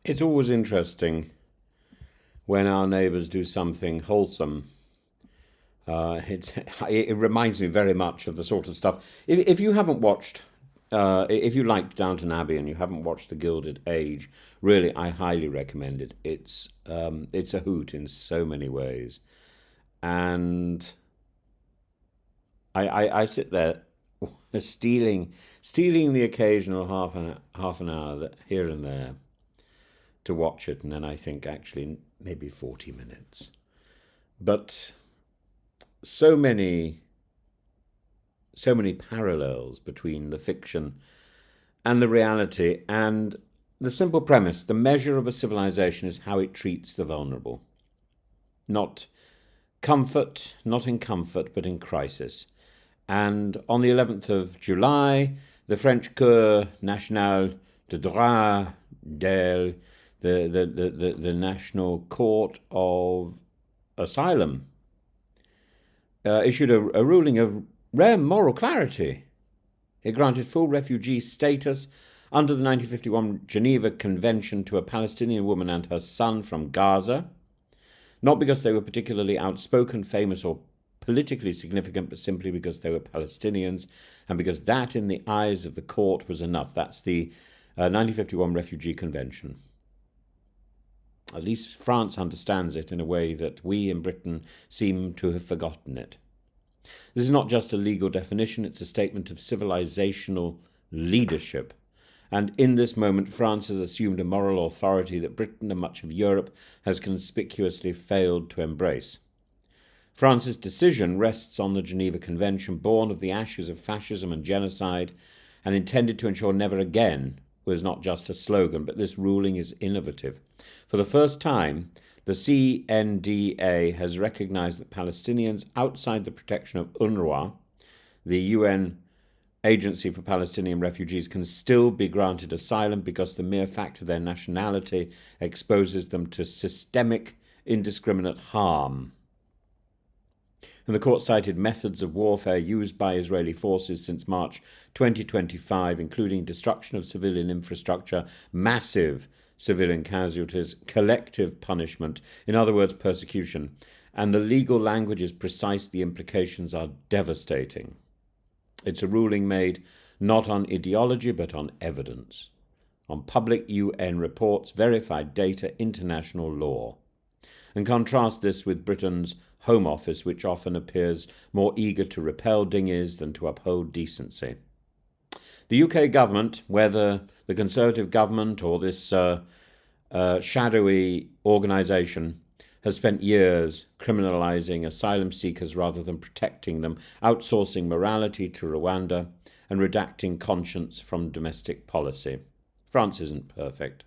It's always interesting when our neighbours do something wholesome. It reminds me very much of the sort of stuff. If you haven't watched, if you liked Downton Abbey and you haven't watched The Gilded Age, really, I highly recommend it. It's a hoot in so many ways, and I sit there stealing the occasional half an hour here and there to watch it, and then I think actually maybe 40 minutes. But so many so many parallels between the fiction and the reality, and the simple premise: the measure of a civilization is how it treats the vulnerable. Not comfort, not in comfort, but in crisis. And on the 11th of July, the French Cour nationale de droit de the National Court of Asylum issued a ruling of rare moral clarity. It granted full refugee status under the 1951 Geneva Convention to a Palestinian woman and her son from Gaza, not because they were particularly outspoken, famous, or politically significant, but simply because they were Palestinians, and because that, in the eyes of the court, was enough. That's the 1951 Refugee Convention. At least France understands it in a way that we in Britain seem to have forgotten it. This is not just a legal definition, it's a statement of civilizational leadership. And in this moment, France has assumed a moral authority that Britain and much of Europe has conspicuously failed to embrace. France's decision rests on the Geneva Convention, born of the ashes of fascism and genocide, and intended to ensure never again was not just a slogan, but this ruling is innovative. For the first time, the CNDA has recognized that Palestinians outside the protection of UNRWA, the UN Agency for Palestinian Refugees, can still be granted asylum because the mere fact of their nationality exposes them to systemic, indiscriminate harm. And the court cited methods of warfare used by Israeli forces since March 2025, including destruction of civilian infrastructure, massive civilian casualties, collective punishment, in other words, persecution. And the legal language is precise, the implications are devastating. It's a ruling made not on ideology, but on evidence, on public UN reports, verified data, international law. And contrast this with Britain's Home Office, which often appears more eager to repel dinghies than to uphold decency. The UK government, whether the Conservative government or this shadowy organisation, has spent years criminalising asylum seekers rather than protecting them, outsourcing morality to Rwanda and redacting conscience from domestic policy. France isn't perfect.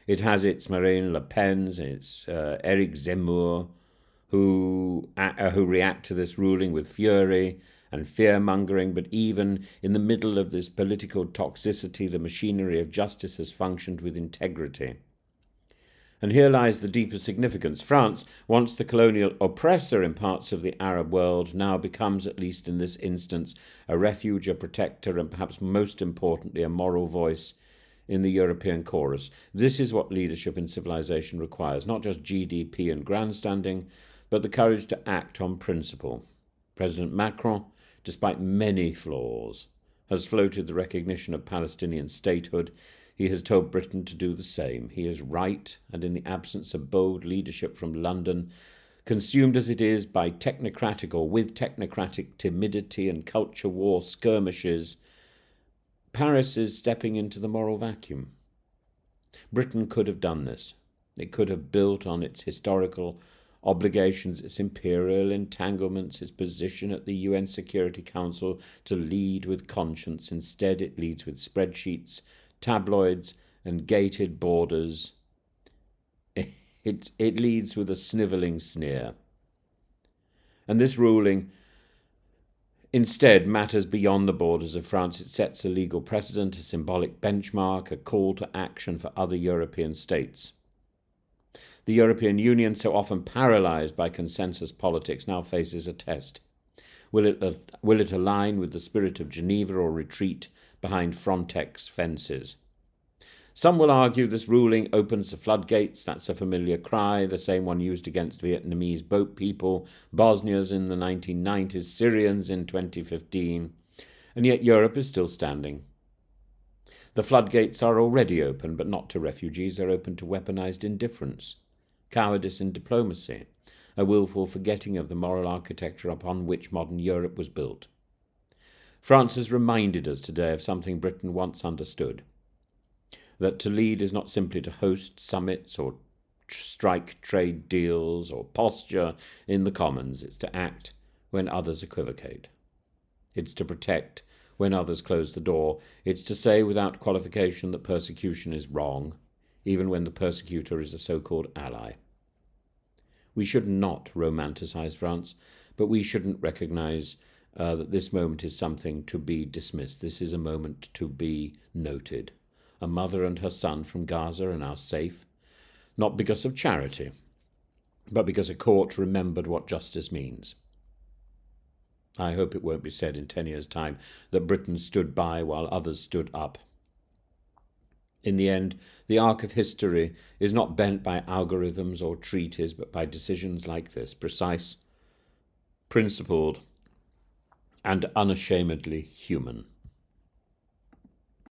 It has its Marine Le Pen's, its Eric Zemmour, who react to this ruling with fury and fear-mongering, but even in the middle of this political toxicity, the machinery of justice has functioned with integrity. And here lies the deeper significance. France, once the colonial oppressor in parts of the Arab world, now becomes, at least in this instance, a refuge, a protector, and perhaps most importantly, a moral voice in the European chorus. This is what leadership in civilization requires, not just GDP and grandstanding, but the courage to act on principle. President Macron, despite many flaws, has floated the recognition of Palestinian statehood. He has told Britain to do the same. He is right, and in the absence of bold leadership from London, consumed as it is by technocratic or with technocratic timidity and culture war skirmishes, Paris is stepping into the moral vacuum. Britain could have done this. It could have built on its historical obligations, its imperial entanglements, its position at the UN Security Council to lead with conscience. Instead, it leads with spreadsheets, tabloids, and gated borders. It leads with a snivelling sneer. And this ruling instead matters beyond the borders of France. It sets a legal precedent, a symbolic benchmark, a call to action for other European states. The European Union, so often paralysed by consensus politics, now faces a test. Will it align with the spirit of Geneva or retreat behind Frontex fences? Some will argue this ruling opens the floodgates. That's a familiar cry, the same one used against Vietnamese boat people, Bosnians in the 1990s, Syrians in 2015, and yet Europe is still standing. The floodgates are already open, but not to refugees. They're open to weaponized indifference, cowardice in diplomacy, a willful forgetting of the moral architecture upon which modern Europe was built. France has reminded us today of something Britain once understood, that to lead is not simply to host summits or strike trade deals or posture in the Commons. It's to act when others equivocate. It's to protect when others close the door. It's to say without qualification that persecution is wrong, even when the persecutor is a so-called ally. We should not romanticize France, but we shouldn't recognize that this moment is something to be dismissed. This is a moment to be noted. A mother and her son from Gaza are now safe, not because of charity, but because a court remembered what justice means. I hope it won't be said in 10 years' time that Britain stood by while others stood up. In the end, the arc of history is not bent by algorithms or treaties, but by decisions like this, precise, principled, and unashamedly human.